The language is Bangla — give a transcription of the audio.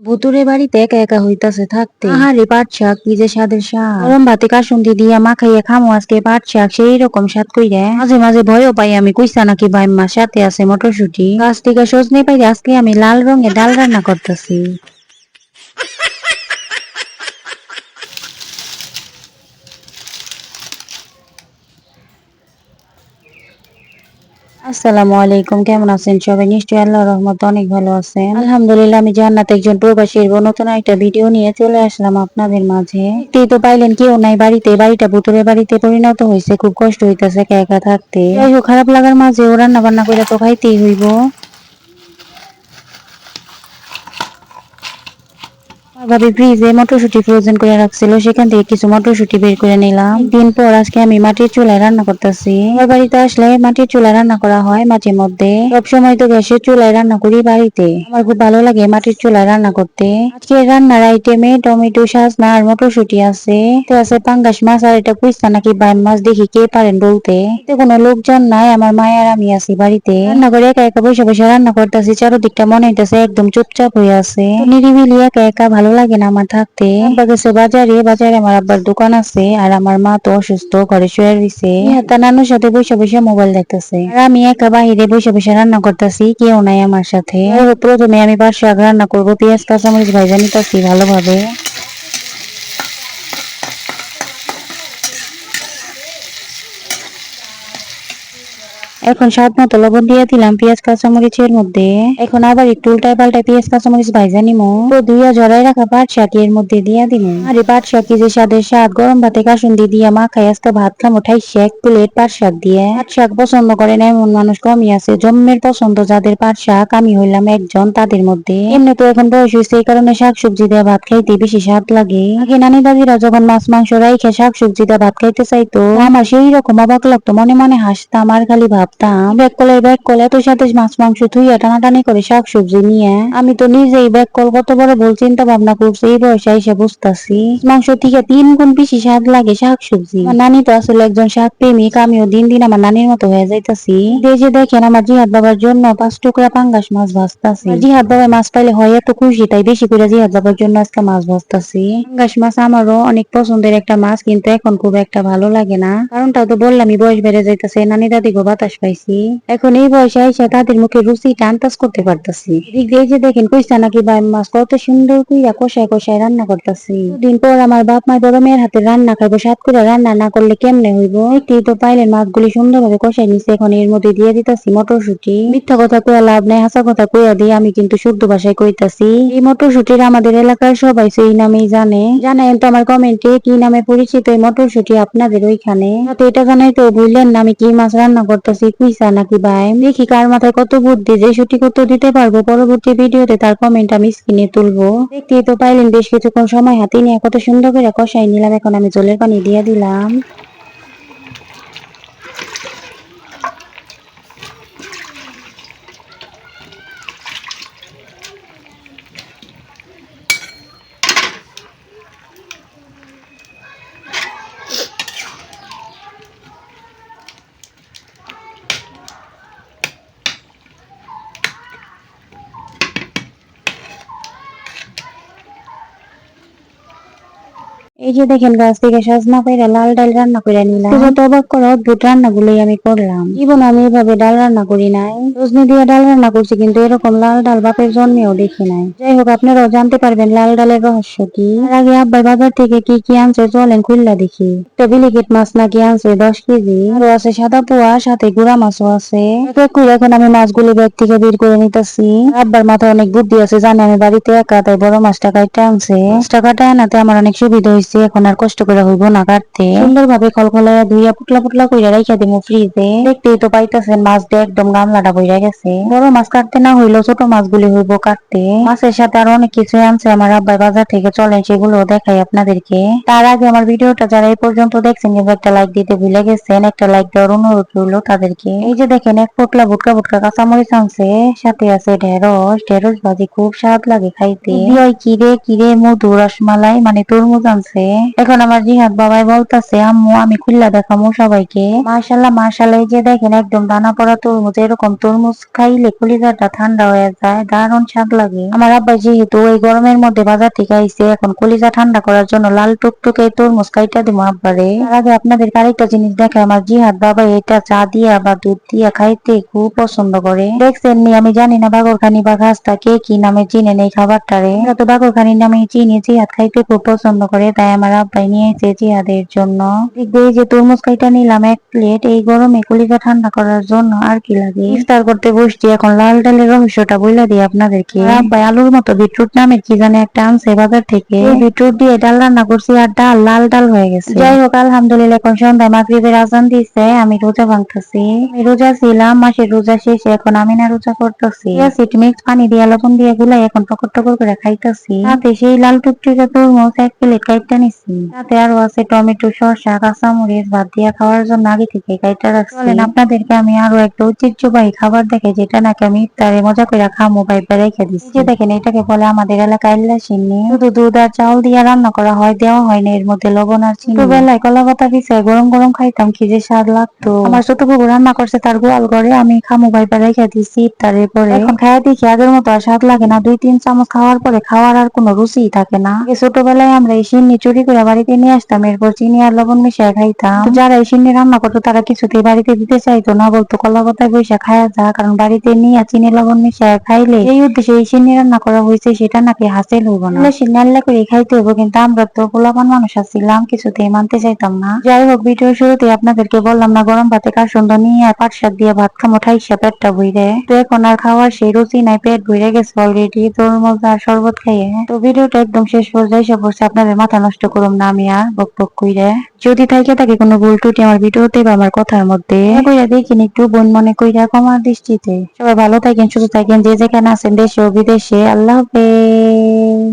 ভুতুরে বাড়িতে একা একা হইতাছে থাকতে। আহারে পাট শাক কি যে স্বাদের শাক, গরম ভাতে কাসুন্দি দিয়া মাখাইয়া খামো আজকে পাট শাক সেই রকম স্বাদ কইরা। মাঝে মাঝে ভয়ও পাই আমি, কইসা নাকি বাইম্মার সাথে আছে মটরশুটি। গাছ থেকে সজনে পাইরে আজকে আমি লাল রঙের ডাল রান্না করতেছি। আসসালামু আলাইকুম, কেমন আছেন সবাই? নিশ্চয়ই আল্লাহর রহমতে অনেক ভালো আছেন। আলহামদুলিল্লাহ, আমি জান্নাত একজন প্রবাসীর বউ নতুন একটা ভিডিও নিয়ে চলে আসলাম আপনাদের মাঝে। দেখতেই তো পাইলেন কেউ নাই বাড়িতে, বাড়িটা ভুতুরে বাড়িতে পরিণত হয়েছে। খুব কষ্ট হইতেছে একা একা থাকতে। যাই হোক, খারাপ লাগার মাঝে ও রান্না বান্না করে তো খাইতেই হইব। ভাবি ফ্রিজে মটরশুটি ফ্রোজেন করে রাখছিল, সেখান থেকে কিছু মটরশুটি বের করে নিলাম। দিন পর আজকে আমি মাটির চুলায় রান্না করতেছি। আমার বাড়িতে আসলে মাটির চুলায় রান্না করা হয় মাঝে মধ্যে, সবসময় তো গ্যাসের চুলায় রান্না করি বাড়িতে। আমার খুব ভালো লাগে মাটির চুলায় রান্না করতে। আজকে রান্নার আইটেমে টমেটো, সাজনা আর মটরশুটি আছে, তো আছে পাঙ্গাস মাছ, আর এটা কুইস্তা নাকি বাইম মাছ, দেখি কে পারেন বলতে। এতে কোনো লোকজন নাই, আমার মায়ের আর আমি আছি বাড়িতে। রান্না করে একা একা বসে বসে রান্না করতেছি, চারদিকটা মনে হইতেছে একদম চুপচাপ হয়ে আছে। নিরিবিলি একা একা ভালো লাগে না আমার থাকতে। আব্বা গেছে বাজারে, বাজারে আমার আব্বার দোকান আছে, আর আমার মা তো অসুস্থ, ঘরে শুয়ে রইছে। তার নানুর সাথে বসে বসে মোবাইল দেখতেছে, আর আমি একা বাহিরে বসে বসে রান্না করতেছি, কেউ নাই আমার সাথে। প্রথমে আমি পাট শাক রান্না করবো, পেঁয়াজ কাঁচামরিচ ভাজা নিতেছি ভালোভাবে। এখন স্বাদ মতো লবণ দিয়ে দিলাম পেঁয়াজ কাঁচামরিচের মধ্যে। এখন আবার একটু উল্টায় পাল্টায় পেঁয়াজ কাঁচামরিচ ভাইজা নিমো, তো ধুইয়া ঝরাই রাখা পাট শাক এর মধ্যে দিয়া দিমু। আর এই পাট শাক কি যে স্বাদের স্বাদ, গরম ভাতে কাসুন্দি দিয়া মাখাই আজকে ভাত খামো ঠাইসে এক প্লেট পাট শাক দিয়ে। পাট শাক পছন্দ করে না এমন মানুষ কমই আছে, জন্মের পছন্দ যাদের পাট শাক, আমি হইলাম একজন তাদের মধ্যে। এমনি তো এখন বয়স হয়েছে, এই কারণে শাক সবজি দিয়ে ভাত খাইতে বেশি স্বাদ লাগে। আগে নানি দাদিরা যখন মাছ মাংস রাইখে শাক সবজি দিয়ে ভাত খাইতে চাইতো, আমার সেই রকম অবাক লাগতো, মনে মনে হাসতাম আর খালি ভাবতাম ব্যাক কলে এত সাথে মাছ মাংস থুইয়া টানাটানি করে শাক সবজি নিয়ে। আমি তো নিজেই ব্যাক কল কত বড় ভুল চিন্তা ভাবনা করছি, এই বয়সে এসে বুঝতাছি মাংস থেকে 3 গুণ বেশি স্বাদ লাগে শাক সবজি। আমার নানি তো আসলে একজন শাক প্রেমিক, আমিও দিন দিন আমার নানির মতো হয়ে যাইতাছি। যে দেখেন আমার জিহাদ বাবার জন্য 5 টুকরা পাঙ্গাস মাছ ভাজতাছি। জিহাদ বাবা মাছ পাইলে হয় এত খুশি, তাই বেশি করে জিহাদ বাবার জন্য আজকে মাছ ভাজতাছি। পাঙ্গাস মাছ আমারও অনেক পছন্দের একটা মাছ, কিন্তু এখন খুব একটা ভালো লাগে না। কারণটাও তো বললামই, বয়স বেড়ে যাইতেছে, নানি দাদি গো বাতাস পাইছি। এখন এই বয়সে আইসা তাদের মুখে রুচিটা আন্দাজ করতে পারতাছি। এদিক দিয়ে যে দেখেন কইসা নাকি বাইম মাছ কত সুন্দর কইরা কষায় কষায় রান্না করতাছি। দিন পর আমার বাপ মা বড় মেয়ের হাতে রান্না খাইবো, স্বাদ করে রান্না না করলে কেমনে হইব। একটি তো পাইলেন মাছগুলি সুন্দরভাবে কষাই নিছে, এখন এর মধ্যে দিয়ে দিতাছি মটরশুটি। মিথ্যা কথা কইয়া লাভ নাই, হাসা কথা কইয়া দিয়ে আমি কিন্তু শুদ্ধ ভাষায় কইতাছি। এই মটরশুটির আমাদের এলাকার সবাই সেই নামেই জানে। জানেন তো আমার কমেন্টে কি নামে পরিচিত এই মটরশুটি আপনাদের ওইখানে, তো এটা জানাই তো ভুললেন না আমি কি মাছ রান্না করতেছি, কুইসা নাকি বাইম। দেখি কার মাথায় কত বুদ্ধি, যে সঠিক উত্তর দিতে পারবো পরবর্তী ভিডিওতে তার কমেন্ট আমি স্ক্রিনে তুলবো। দেখতেই তো পাইলেন বেশ কিছুক্ষণ সময় হাতে নিয়ে কত সুন্দর করে কষাই নিলাম। এখন আমি জলের পানি দিয়ে দিলাম। এই যে দেখেন গাছ থেকে সজনা পাইরা লাল ডাল রান্না করে নিলাম। যত অবাক করা অদ্ভুত রান্নাগুলোই আমি করলাম। জীবন আমি এভাবে ডাল রান্না করি নাই, সজনে দিয়ে ডাল রান্না করছি, কিন্তু এরকম লাল ডাল বাপের জন্মেও দেখি নাই। যাই হোক, আপনারাও জানতে পারবেন লাল ডালের রহস্য কি। তার আগে আব্বাই বাজার থেকে কি কি আনছে চলেন খুললা দেখি। একটা বিলিকেট মাছ নাকি আনছে 10 কেজি, আরো আছে সাদা পোয়া, সাথে গুড়া মাছও আছে। এখন আমি মাছগুলো ব্যাগ থেকে বের করে নিতেছি। আব্বার মাথায় অনেক বুদ্ধি আছে, জানে আমি বাড়িতে একা, তাই বড় মাছটা কাটতে আনছে। মাছটা কাটা আনাতে আমার অনেক সুবিধা হয়েছে, এখন আর কষ্ট করে হইব না কাটতে। সুন্দরভাবে খলখলাইয়া ধুইয়া পুটলা পুটলা কইরা রাইখা দিমু ফ্রিজে। দেখতেই তো পাইতাছেন মাছ দিয়ে একদম গামলাটা বইরা গেছে। বড় মাছ কাটতে না হইলেও ছোট মাছগুলি হইব কাটতে। মাছের সাথে আরো অনেক কিছু আনছে আমার আব্বাই বাজার থেকে, চলেন সেগুলো দেখাই আপনাদেরকে। তার আগে আমার ভিডিওটা যারা এই পর্যন্ত দেখছেন কিন্তু একটা লাইক দিতে ভুলে গেছেন, একটা লাইক দেওয়ার অনুরোধ রইল তাদেরকে। এই যে দেখেন এক পোটলা ভুটকা ভুটকা কাঁচামরিচ আনছে, সাথে আছে ঢেঁড়স। ঢেঁড়স ভাজি খুব স্বাদ লাগে খাইতে। কিরে কিরে মধু রসমালাই মানে তরমুজ আনছে। আছে। এখন আমার জিহাদ বাবাই বলতাছে, আম্মু আমি খুললা দেখামু সবাইকে। মাশাআল্লাহ মাশাআল্লাহ, এই যে দেখেন একদম দানা পড়া তরমুজ। এরকম তরমুজ খাইলে কলিজাটা ঠান্ডা হয়ে যায়, দারুণ স্বাদ লাগে। আমার আব্বা যেহেতু ওই গরমের মধ্যে বাজার থেকে আইছে, এখন কলিজা ঠান্ডা করার জন্য লাল টুকটুকে তরমুজ কাইটা দিব আব্বারে। তার আগে আপনাদের আরেকটা জিনিস দেখে, আমার জিহাদ বাবা এটা চা দিয়া বা দুধ দিয়া খাইতে খুব পছন্দ করে। দেখছেন নি, আমি জানি না বাগরখানি বা খাস্তা কে কি নামে চিনেন এই খাবারটারে। আমরা তো বাগরখানির নামে চিনি। জিহাদ খাইতে খুব পছন্দ করে, তাই আমার আব্বাই নিয়েছে জিহাদের জন্য। এই যে তরমুজ কাইটা নিলাম 1 প্লেট। এই গরমে কলিজা ঠান্ডা করার জন্য আর কি লাগে। ইফতার করতে বসছি। এখন লাল ডালের রহস্যটা বইলা দিই আপনাদেরকে। আব্বাই আলুর মতো বিটরুট নামের কি জানে একটা আনছে বাজার থেকে। বিটরুট দিয়ে ডাল রান্না করছি, আর ডাল লাল ডাল হয়ে গেছে। যাই হোক, আলহামদুলিল্লাহ এখন সন্ধ্যায় মাগরিবের আজান দিছে, আমি রোজা ভাঙতেছি। আমি রোজা ছিলাম, মাসের রোজা শেষে এখন আমি না রোজা করতেছি। অ্যাসিড মিক্স পানি দিয়ে লবণ দিয়ে গুলাই এখন টকর টকর করে খাইতেছি। তাতে সেই লাল টুকটুকে তরমুজ 1 প্লেট কাইটা নিছি। তাতে আরো আছে টমেটো, শসা, কাঁচামরিচ। ভাত দিয়া খাওয়ার জন্য আগে থেকে কাইটা রাখছি। চলেন আপনাদেরকে আমি আরো একটা ঐতিহ্যবাহী খাবার দেখে, যেটা নাকি আমি ইফতারে মজা করে খামো ভাইবা রেখে দিচ্ছি। যে দেখেন, এটাকে বলে আমাদের এলাকায় ইল্লাশিন্নি। শুধু দুধ আর চাউল দিয়ে রান্না করা হয়, দেওয়া হয় না এর মধ্যে লবণ আর চিনি। ছোটবেলায় কলা পাতা পিছায় গরম গরম খাইতাম, কি যে স্বাদ লাগতো। আমার ছোট বউ রান্না করছে তার গোয়াল ঘরে, আমি খামু ভাইবা রেখে দিচ্ছি ইফতারের পরে। এখন খাইয়া দেখি আগের মতো আর স্বাদ লাগে না। 2-3 চামচ খাওয়ার পরে খাওয়ার আর কোনো রুচিই থাকে না। ছোটবেলায় আমরা এই সিন্নি চুরি করে বাড়িতে নিয়ে আসতাম, এরপর চিনি আর লবণ মিশিয়ে খাইতাম। যারা এই সিন্নি রান্না করতো তারা কিছুতেই বাড়িতে দিতে চাইতো না, বলতো কলা পাতায় বসে খায়া যা, কারণ বাড়িতে নিয়ে চিনি লবণ মিশিয়ে খাইলে এই উদ্দেশ্যে এই সিন্নি রান্না করা হয়েছে, সেটা নাকি হাসিল হইব না, সিন্নি আল্লাহ করে খাইতে হইব। কিন্তু আমরা তো পোলাপান মানুষ আছিলাম, কিছুতেই মানতে চাইতাম না। যাই হোক, ভিডিওর শুরুতে আপনাদেরকে বললাম না, গরম ভাতে কাসুন্দ নিয়ে পাট শাক দিয়ে ভাত খামো ঠাইসা পেটটা ভইরে। তো এখন আর খাওয়ার সেই রুচি নাই, পেট ভরে গেছে অলরেডি তরমুজ আর শরবত খাইয়ে। তো ভিডিওটা একদম শেষ পর্যায়ে এসে পড়ছে, আপনাদের মাথা নষ্ট করুম না আমি আর বক বক কইরে। যদি থাকে থাকে কোনো ভুল ত্রুটি আমার ভিডিওতে বা আমার কথার মধ্যে, কইরা দেখিন একটু বোন মনে কইরা ক্ষমার দৃষ্টিতে। সবাই ভালো থাকেন, সুস্থ থাকেন, যে যেখানে আছেন দেশে ও বিদেশে। আল্লাহ হাফেজ।